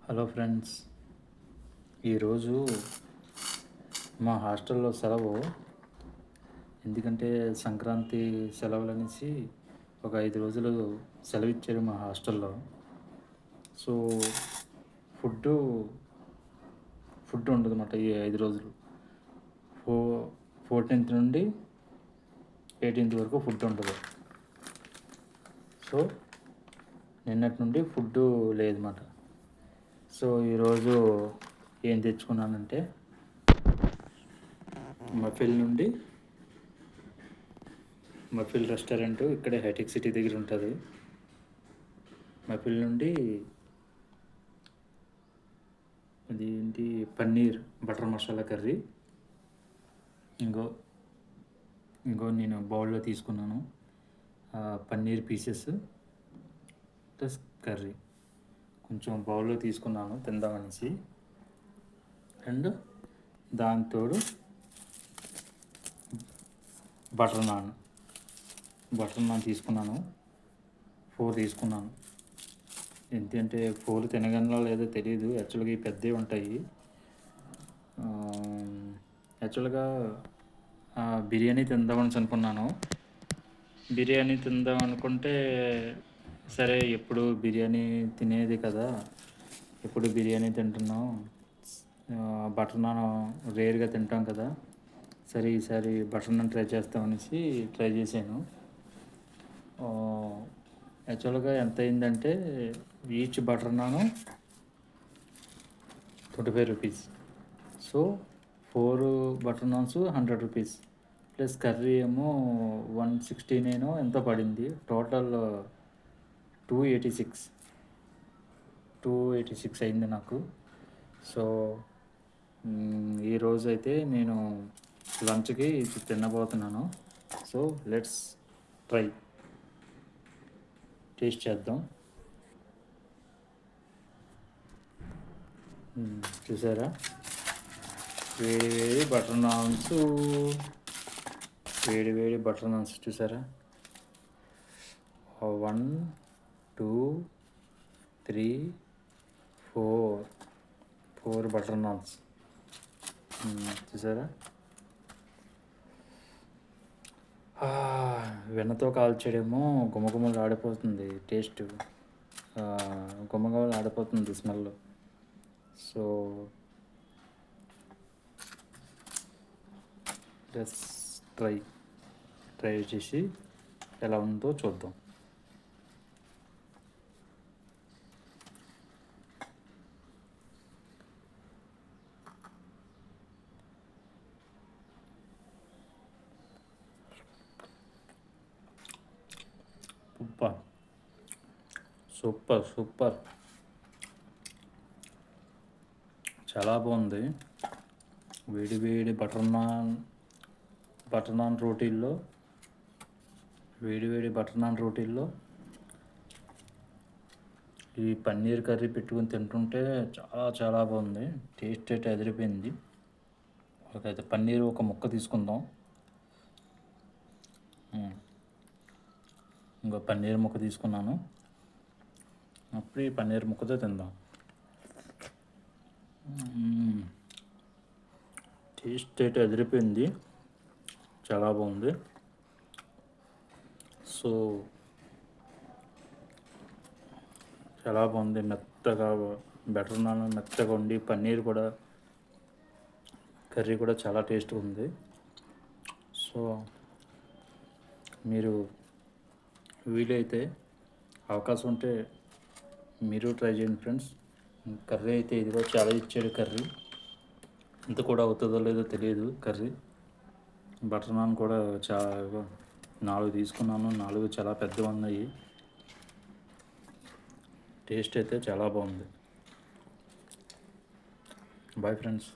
Hello friends, ఈరోజు మా హాస్టల్లో సెలవు. ఎందుకంటే సంక్రాంతి సెలవులు అనేసి ఒక 5 రోజులు సెలవు ఇచ్చారు మా హాస్టల్లో. సో ఫుడ్ ఫుడ్ ఉండదు అన్నమాట ఈ 5 రోజులు. 14th నుండి 18th వరకు ఫుడ్ ఉండదు. సో నిన్నటి నుండి ఫుడ్ లేదన్నమాట. సో ఈరోజు ఏం తెచ్చుకున్నానంటే మఫిల్ రెస్టారెంట్ ఇక్కడే హైటెక్ సిటీ దగ్గర ఉంటుంది. మఫిల్ నుండి అది ఏంటి పన్నీర్ బటర్ మసాలా కర్రీ. ఇంకో నేను బౌల్లో తీసుకున్నాను పన్నీర్ పీసెస్ ప్లస్ కర్రీ. కొంచెం బౌల్లో తీసుకున్నాను తిందామనేసి. అండ్ దానితోడు బటర్ నాన్ తీసుకున్నాను. 4 తీసుకున్నాను. ఎందుకంటే 4 తినగలనో లేదో తెలియదు. యాక్చువల్గా ఈ పెద్దవి ఉంటాయి. యాక్చువల్గా బిర్యానీ తిందామని అనుకున్నాను. బిర్యానీ తిందాం అనుకుంటే సరే, ఎప్పుడు బిర్యానీ తినేది కదా, ఎప్పుడు బిర్యానీ తింటున్నాం, బటర్ నాన్ రేర్గా తింటాం కదా, సరే ఈసారి బటర్ నాన్ ట్రై చేస్తామనేసి ట్రై చేశాను. యాక్చువల్గా ఎంత అయిందంటే each butter non 25 rupees. So 4 butter naans 100 rupees plus curry ఏమో 169 ఎంతో పడింది. టోటల్ 286 అయింది నాకు. సో ఈరోజు అయితే నేను లంచ్కి తినబోతున్నాను. సో లెట్స్ ట్రై, టేస్ట్ చేద్దాం. చూసారా, వేడి బటర్ నాన్స్ చూసారా. 1 2 3 4 బటర్ నాన్స్ చూసారా. వెన్నతో కాల్చడేమో గుమగుమలు ఆడిపోతుంది టేస్ట్, గుమగుమలు ఆడిపోతుంది స్మెల్. సో లెట్స్ ట్రై చేసి ఎలా ఉందో చూద్దాం. సూపర్ చాలా బాగుంది. వేడి బటర్ నాన్ రోటీల్లో ఈ పన్నీర్ కర్రీ పెట్టుకుని తింటుంటే చాలా బాగుంది. టేస్ట్ అయితే అదిరిపోయింది. ఒకైతే పన్నీర్ ఒక ముక్క తీసుకుందాం. ఇంకో పన్నీర్ ముక్క తీసుకున్నాను. అప్పుడు ఈ పన్నీర్ ముక్కతో తిందాం. టేస్ట్ అయితే అదిరిపోయింది, చాలా బాగుంది. సో చాలా బాగుంది. మెత్తగా బటర్ నాన్ మెత్తగా ఉండి పన్నీర్ కూడా కర్రీ కూడా చాలా టేస్ట్గా ఉంది. సో మీరు వీలైతే అవకాశం ఉంటే మీరు ట్రై చేయండి ఫ్రెండ్స్. కర్రీ అయితే ఇదిగో చాలా ఇచ్చాడు. కర్రీ ఇంత కూడా అవుతుందో లేదో తెలియదు. కర్రీ బటర్ నాన్ కూడా 4 తీసుకున్నాను. 4 చాలా పెద్దగా ఉన్నాయి. టేస్ట్ అయితే చాలా బాగుంది. Bye friends.